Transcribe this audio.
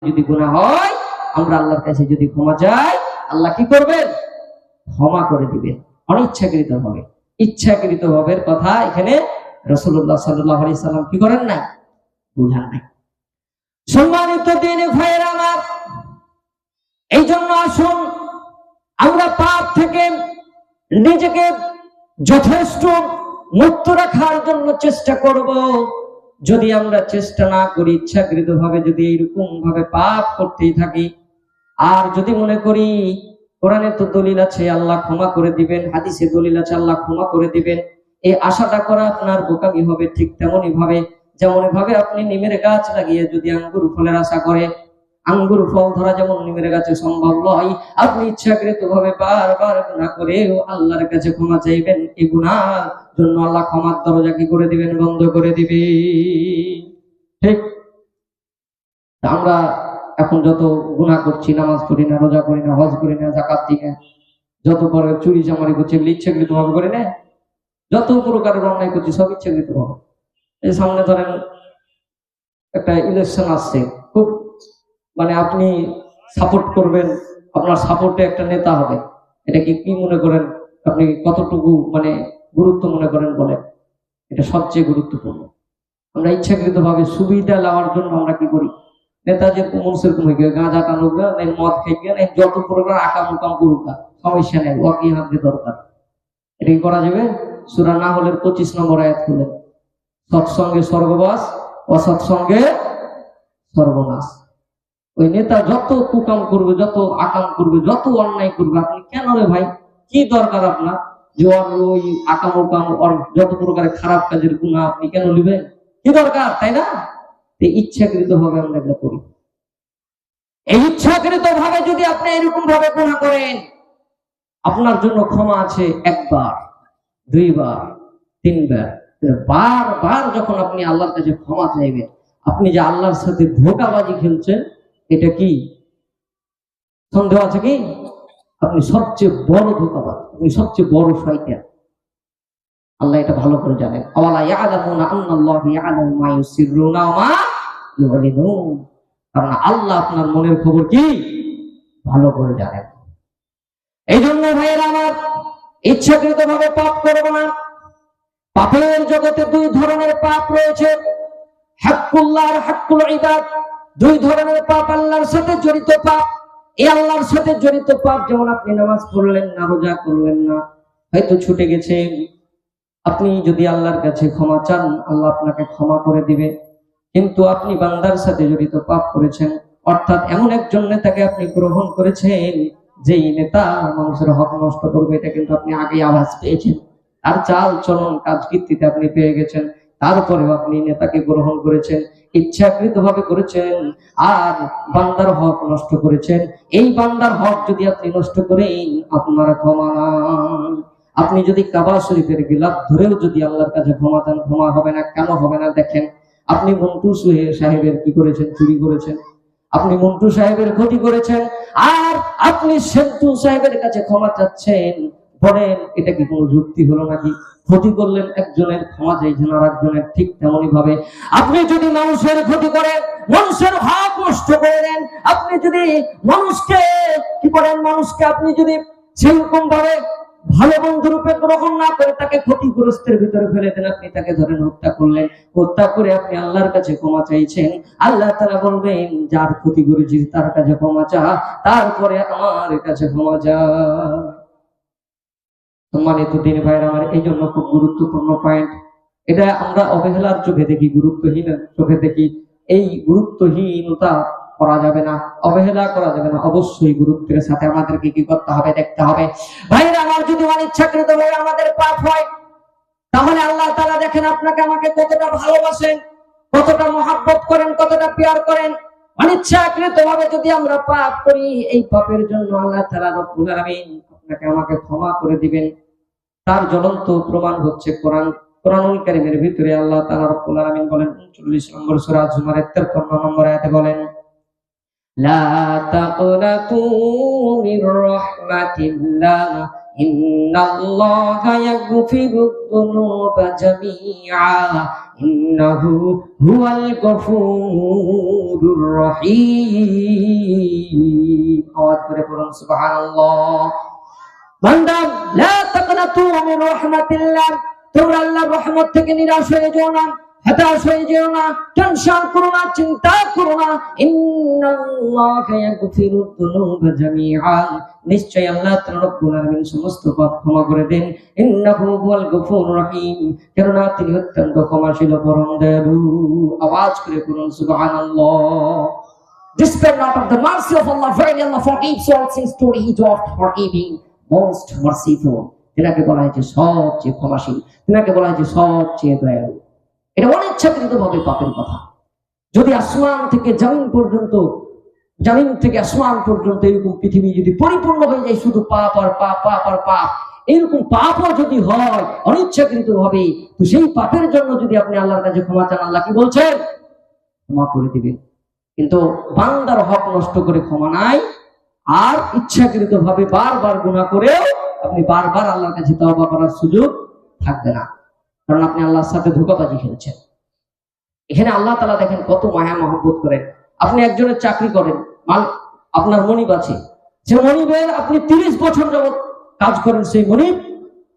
যদি গুনাহ হয়, আমরা আল্লাহর কাছে যদি ক্ষমা চাই, আল্লাহ কি করবেন? ক্ষমা করে দিবেন অনিচ্ছাকৃত ভাবে। ইচ্ছাকৃত ভাবের কথা এখানে রাসূলুল্লাহ সাল্লাল্লাহু আলাইহি সাল্লাম কি করেন না, বুঝান নাই। সম্মানিত দিনী ভাইয়েরা আমার, এই জন্য আসুন আমরা পাপ থেকে নিজেকে যথেষ্ট মুক্ত রাখার জন্য চেষ্টা করব। যদি আমরা চেষ্টা না করি, ইচ্ছাকৃত ভাবে যদি এইরকম ভাবে পাপ করতেই থাকি, আর যদি মনে করি কোরআনে তো দলিল আছে আল্লাহ ক্ষমা করে দিবেন, হাদিসে দলিল আছে আল্লাহ ক্ষমা করে দিবেন, এই আশাটা করা আপনার বোকামি হবে। ঠিক তেমনই ভাবে, যেমন ভাবে আপনি নিমের গাছ লাগিয়ে যদি আঙ্গুর ফলের আশা করে, আঙ্গুর ফল ধরা যেমন নিমের গাছে সম্ভব নয়, আপনি ইচ্ছাকৃত ভাবে বারবার গুনাহ করে আল্লাহর কাছে ক্ষমা চাইবেন, এই গুনার জন্য আল্লাহ ক্ষমার দরজা কি করে দিবেন? বন্ধ করে দিবে। ঠিক আমরা এখন যত গুনাহ করছি, নামাজ পড়ি না, রোজা করি না, হজ করি না, যাকাত দিই না, যত বড় চুরি চামারি করছি এগুলো ইচ্ছাকৃত ভাবে করি না, যত প্রকারের অন্যায় করছি সব ইচ্ছাকৃত ভাবে। এই সামনে ধরেন একটা ইলেকশন আসছে, খুব মানে আপনি সাপোর্ট করবেন, আপনার সাপোর্টে একটা নেতা হবে, এটাকে কি মনে করেন আপনি? কতটুকু মানে গুরুত্ব মনে করেন বলেন? এটা সবচেয়ে গুরুত্বপূর্ণ। আমরা ইচ্ছাকৃত ভাবে সুবিধা নেওয়ার জন্য আমরা কি করি? নেতা যে মনসের কমে গিয়ে গাঁজা টানুক না, মদ খেয়ে না, যত প্রকার আকাম উকাম করুক, সমস্যা নেই, ওয়াকি হাতে দরকার। এটা কি করা যাবে? সূরা নাহলের 25 নম্বর আয়াত খুলেন। সৎসঙ্গে স্বর্গবাস, অসৎসঙ্গে সর্বনাশ। ওই নেতা যত কুকাম করবে, যত আকাম করবে, যত অন্যায় করবে, আপনি কেন রে ভাই, কি দরকার আপনার যে ওই আকাম উকাম যত প্রকারের খারাপ কাজের গুনাহ আপনি কেন নেবেন? কি দরকার, তাই না? ইচ্ছাকৃত ভাবে আমরা এটা করি। এই ইচ্ছাকৃত ভাবে যদি আপনি এরকম ভাবে গুনাহ করেন, আপনার জন্য ক্ষমা আছে একবার, দুইবার, তিনবার, বারবার যখন আপনি আল্লাহর কাছে ক্ষমা চাইবেন, আপনি যে আল্লাহর সাথে ধোঁকাবাজি খেলছেন, এটা কি সন্দেহ আছে কি? আপনি সবচেয়ে বড় ধোঁকাবাজ, আপনি সবচেয়ে বড় শয়তান। আল্লাহ এটা ভালো করে জানেন। আওয়ালা ইয়ালামুনা আন্নাল্লাহু ইয়ালামু মা ইউসিররুনা ওয়া মা ইউলিনুন। কারণ আল্লাহ আপনার মনের খবর কি ভালো করে জানেন। এই জন্য ভাইয়েরা আমার, ইচ্ছাকৃত ভাবে পাপ করব না। পাপের জগতে দুই ধরনের পাপ রয়েছে, হাক্কুল্লাহ আর হাক্কুল ইবাদ। দুই ধরনের পাপ আল্লাহর সাথে জড়িত পাপ। এই আল্লাহর সাথে জড়িত পাপ, যেমন আপনি নামাজ পড়লেন না, রোজা করলেন না, হয়তো ছুটে গেছে, আপনি যদি আল্লাহর কাছে ক্ষমা চান, আল্লাহ আপনাকে ক্ষমা করে দিবে। কিন্তু আপনি বান্দার সাথে জড়িত পাপ করেছেন, অর্থাৎ এমন একজন নেতাকে আপনি গ্রহণ করেছেন যেই নেতা মানুষের হক নষ্ট করবে, এটা কিন্তু আপনি আগে আভাস পেয়েছেন, আর চাল চলন কাজ কীর্তিতে আপনি পেয়ে গেছেন। তারপরেও আপনি নেতাকে গ্রহণ করেছেন, ইচ্ছাকৃত ভাবে করেছেন, আর বান্দার হক নষ্ট করেছেন। এই বান্দার হক যদি আপনি নষ্ট করেন, আপনার ক্ষমা নাই। আপনি যদি কাবা শরীফের গিলাফ ধরেও যদি আল্লাহর কাছে ক্ষমা চান, ক্ষমা হবে না। কেন হবে না? দেখেন, আপনি মন্টু সাহেবের কি করেছেন? চুরি করেছেন। আপনি মন্টু সাহেবের ক্ষতি করেছেন, আর আপনি সেন্টু সাহেবের কাছে ক্ষমা চাচ্ছেন। বলেন, এটা কি কোনো যুক্তি হলো নাকি? ক্ষতি করলেন একজনের, ক্ষমা চাইছেন আর একজনের। ঠিক তেমনই ভাবে আপনি যদি মানুষের ক্ষতি করেন, মানুষের হক নষ্ট করে দেন, আপনি যদি মানুষকে কি করেন, মানুষকে আপনি যদি সেরকম ভাবে ভালো বন্ধু রূপে গ্রহণ না করে তাকে ক্ষতিগ্রস্তের ভিতরে ফেলে দেন, আপনি তাকে ধরেন হত্যা করলেন, হত্যা করে আপনি আল্লাহর কাছে ক্ষমা চাইছেন, আল্লাহ তাআলা বলবেন যার ক্ষতি করেছিস তার কাছে ক্ষমা চা, তারপরে আমার কাছে ক্ষমা চা। সম্মানিত দিন ভাইরা আমার, এই জন্য খুব গুরুত্বপূর্ণ পয়েন্ট এটা। আমরা অবহেলার চোখে দেখি, গুরুত্বহীন চোখে দেখি। এই গুরুত্বহীনতা করা যাবে না, অবহেলা করা যাবে না। অবশ্যই গুরুত্বের সাথে আমাদেরকে কি করতে হবে? দেখতে হবে। ভাইরা আমার, যদি অনিচ্ছাকৃত ভাবে আমাদের পাপ হয়, তাহলে আল্লাহ তাআলা দেখেন আপনাকে আমাকে কতটা ভালোবাসেন, কতটা মহব্বত করেন, কতটা প্যার করেন। অনিচ্ছাকৃত ভাবে যদি আমরা পাপ করি, এই পাপের জন্য আল্লাহ তাআলা রব্বুল আলামিন আপনাকে আমাকে ক্ষমা করে দিবেন। তার জ্বলন্ত প্রমাণ হচ্ছে কোরআনুল কারীমের ভিতরে আল্লাহ তাআলা রব্বুল আলামিন বলেন 39 নম্বর সূরা জুমারের 53 নম্বর আয়াতে বলেন, লা তাকনাতু মির রাহমাতিল্লাহ ইন্নাল্লাহা ইয়াগফিরুয যুনুবা জামিআ ইন্নাহু হুয়াল গফুরুর রহিম। আওয়াজ করে পড়ুন সুবহানাল্লাহ। বান্দা, লা তাকনাতু মিন রাহমাতিল্লাহ, তোমরা আল্লাহর রহমত থেকে নিরাশ হয়ে যেও না, হতাশ হয়ে যেও না, টেনশন করো না, চিন্তা করো না। ইন্নাল্লাহা ইয়াগফিরুদ যুনুবা জামিআন, নিশ্চয়ই আল্লাহ তাআলা রব্বুল আলামিন সমস্ত পাপ ক্ষমা করে দেন। ইন্নাহু হুয়াল গফুরুর রহিম, কেননা তিনি অত্যন্ত ক্ষমাশীল পরম দয়ালু। আওয়াজ করে পড়ুন সুবহানাল্লাহ। Despite not of the mercy of Allah, verily Allah forgives all sins, truly He is oft forgiving, most merciful। তিনাকে বলা হয়েছে সবচেয়ে ক্ষমাশীল, তিনাকে বলা হয়েছে সবচেয়ে দয়ালু। এটা অনিচ্ছাকৃত ভাবে পাপের কথা। যদি আসমান থেকে জমিন পর্যন্ত, জমিন থেকে আসমান পর্যন্ত এরকম পৃথিবী যদি পরিপূর্ণ হয়ে যায় শুধু পাপ আর পাপ, পাপ আর পাপ, এরকম পাপও যদি হয় অনিচ্ছাকৃত ভাবে, তো সেই পাপের জন্য যদি আপনি আল্লাহর কাছে ক্ষমা চান, আল্লাহ কি বলছেন? ক্ষমা করে দিবেন। কিন্তু বান্দার হক নষ্ট করে ক্ষমা নাই, আর ইচ্ছাকৃত ভাবে বারবার গুনাহ করেও আপনি বারবার আল্লাহর কাছে তওবা করার সুযোগ থাকবে না, কারণ আপনি আল্লাহর সাথে ধোঁকাবাজি খেলছেন। এখানে আল্লাহ তাআলা দেখেন কত মায়া মহব্বত করেন। আপনি একজনের চাকরি করেন, আপনার মনিব আছে, সে মনিবের আপনি 30 বছর যাবত কাজ করেন, সেই মনিব